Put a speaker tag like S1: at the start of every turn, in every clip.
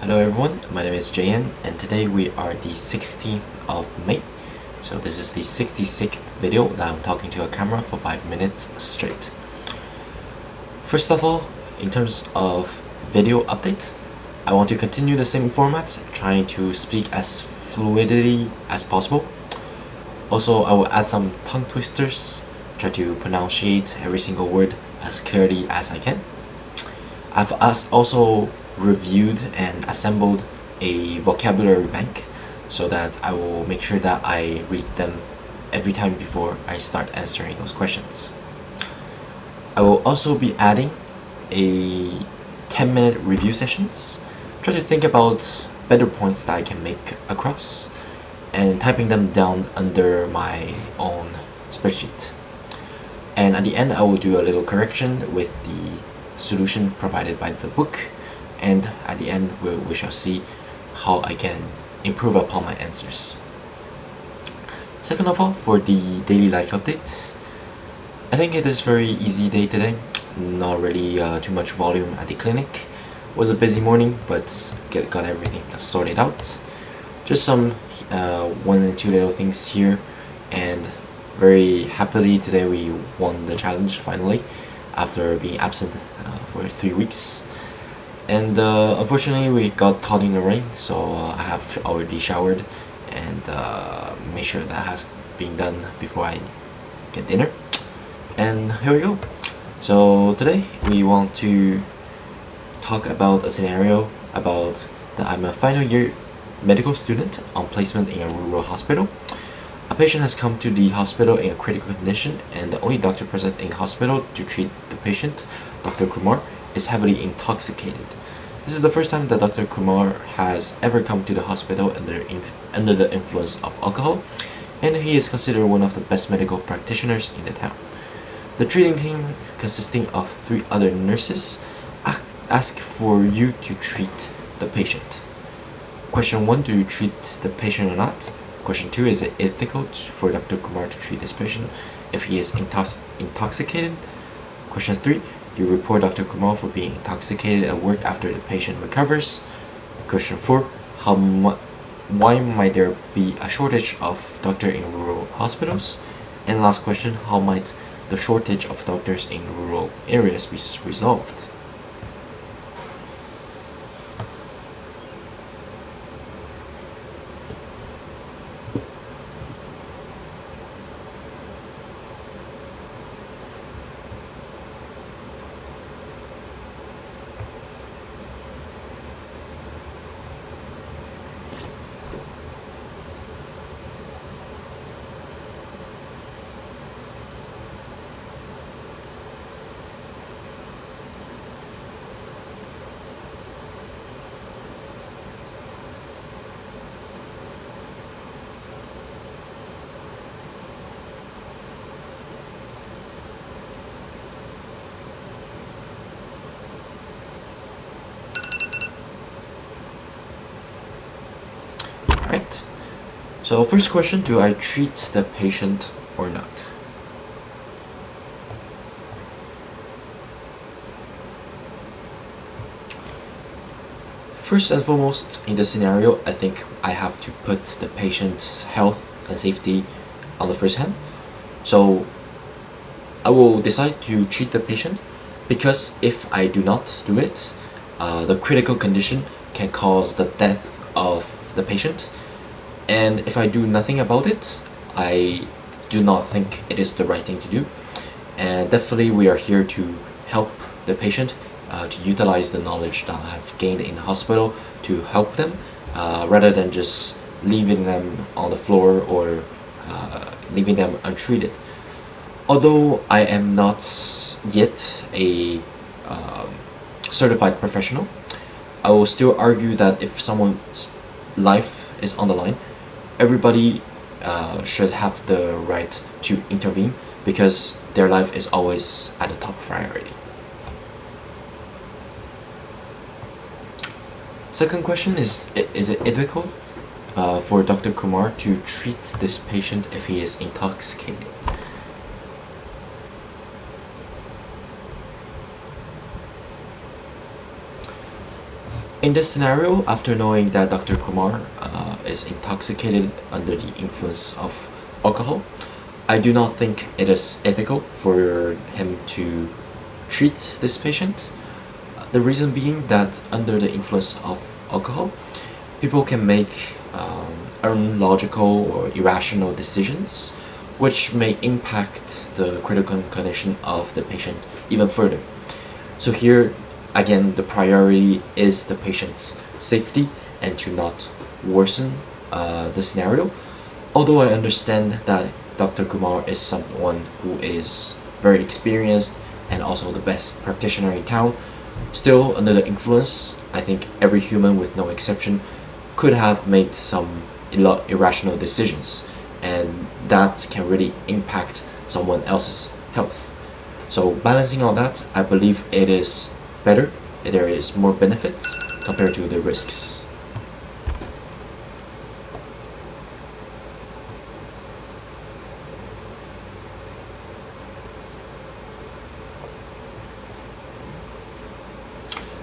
S1: Hello everyone, my name is JN and today we are the 16th of May. So this is the 66th video that I'm talking to a camera for 5 minutes straight. First of all, in terms of video update, I want to continue the same format, trying to speak as fluidly as possible. Also, I will add some tongue twisters, try to pronunciate every single word as clearly as I can. I've also reviewed and assembled a vocabulary bank so that I will make sure that I read them every time before I start answering those questions. I will also be adding a 10-minute review sessions, try to think about better points that I can make across and typing them down under my own spreadsheet. And at the end I will do a little correction with the solution provided by the book, and at the end we shall see how I can improve upon my answers. Second of all, for the daily life update, I think it is very easy day today, not really too much volume at the clinic. It was a busy morning, but got everything sorted out. Just some one and two little things here, and very happily today we won the challenge finally after being absent for 3 weeks. And unfortunately we got caught in the rain, so I have already showered and made sure that has been done before I get dinner. And here we go. So today we want to talk about a scenario about that I'm a final year medical student on placement in a rural hospital. A patient has come to the hospital in a critical condition, and the only doctor present in the hospital to treat the patient, Dr. Kumar, is heavily intoxicated. This is the first time that Dr. Kumar has ever come to the hospital under the influence of alcohol, and he is considered one of the best medical practitioners in the town. The treating team, consisting of 3 other nurses, ask for you to treat the patient. Question 1, do you treat the patient or not? Question 2, is it ethical for Dr. Kumar to treat this patient if he is intoxicated? Question 3, do you report Dr. Kumar for being intoxicated at work after the patient recovers? Question 4, why might there be a shortage of doctors in rural hospitals? And last question, how might the shortage of doctors in rural areas be resolved? Right. So first question, do I treat the patient or not? First and foremost, in this scenario, I think I have to put the patient's health and safety on the first hand. So I will decide to treat the patient because if I do not do it, the critical condition can cause the death of the patient. And if I do nothing about it, I do not think it is the right thing to do. And definitely we are here to help the patient, to utilize the knowledge that I have gained in the hospital to help them, rather than just leaving them on the floor or leaving them untreated. Although I am not yet a certified professional, I will still argue that if someone's life is on the line, everybody should have the right to intervene because their life is always at the top priority. Second question is it ethical for Dr. Kumar to treat this patient if he is intoxicated? In this scenario, after knowing that Dr. Kumar is intoxicated under the influence of alcohol, I do not think it is ethical for him to treat this patient. The reason being that under the influence of alcohol, people can make unlogical or irrational decisions, which may impact the critical condition of the patient even further. So here, again, the priority is the patient's safety and to not worsen the scenario. Although I understand that Dr. Kumar is someone who is very experienced and also the best practitioner in town, still under the influence, I think every human with no exception could have made some irrational decisions, and that can really impact someone else's health. So balancing all that, I believe it is better, there is more benefits compared to the risks.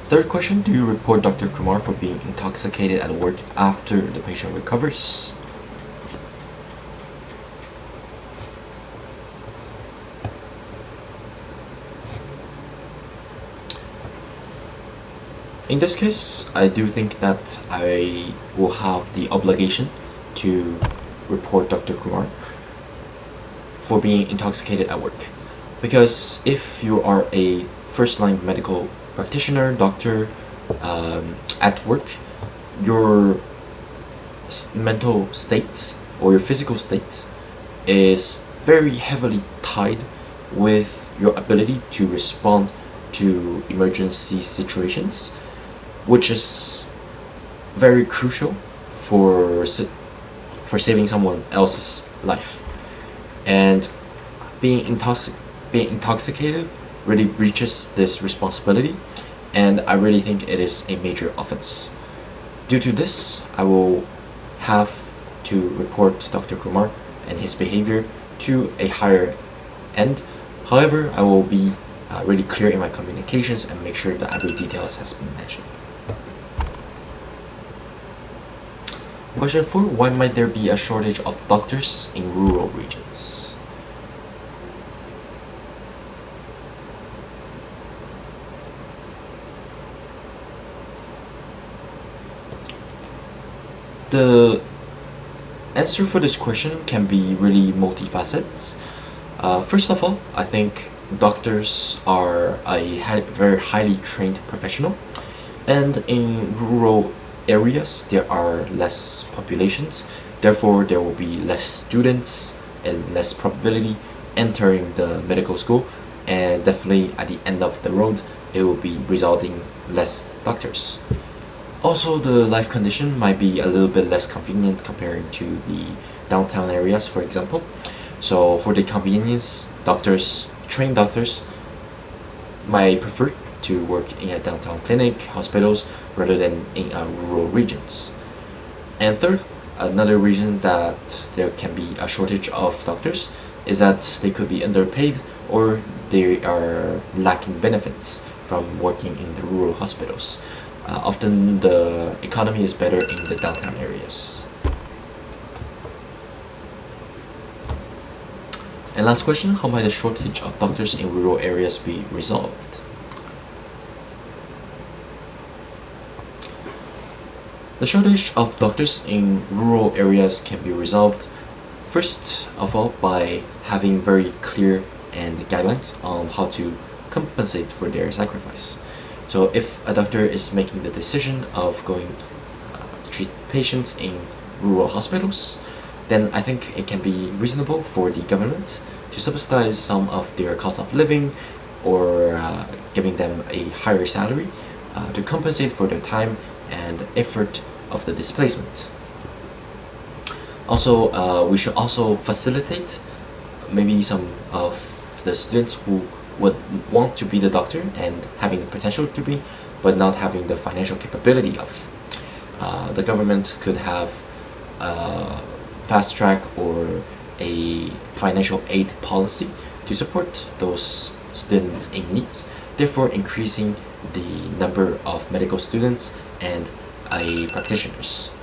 S1: Third question, do you report Dr. Kumar for being intoxicated at work after the patient recovers? In this case, I do think that I will have the obligation to report Dr. Kumar for being intoxicated at work. Because if you are a first-line medical practitioner, doctor, at work, your mental state or your physical state is very heavily tied with your ability to respond to emergency situations, which is very crucial for saving someone else's life. And being intoxicated really breaches this responsibility, and I really think it is a major offense. Due to this, I will have to report Dr. Kumar and his behavior to a higher end. However, I will be really clear in my communications and make sure that every details has been mentioned. Question 4. Why might there be a shortage of doctors in rural regions? The answer for this question can be really multifaceted. First of all, I think doctors are a very highly trained professional, and in rural areas there are less populations, therefore there will be less students and less probability entering the medical school, and definitely at the end of the road it will be resulting less doctors. Also, the life condition might be a little bit less convenient compared to the downtown areas, for example. So for the convenience, trained doctors might prefer to work in a downtown clinic, hospitals, rather than in rural regions. And third, another reason that there can be a shortage of doctors is that they could be underpaid or they are lacking benefits from working in the rural hospitals. Often the economy is better in the downtown areas. And last question, how might the shortage of doctors in rural areas be resolved? The shortage of doctors in rural areas can be resolved, first of all, by having very clear and guidelines on how to compensate for their sacrifice. So if a doctor is making the decision of going to treat patients in rural hospitals, then I think it can be reasonable for the government to subsidize some of their cost of living or giving them a higher salary to compensate for their time and effort of the displacement. Also, we should also facilitate maybe some of the students who would want to be the doctor and having the potential to be, but not having the financial capability of. The government could have fast track or a financial aid policy to support those students in need, therefore increasing the number of medical students and a practitioners.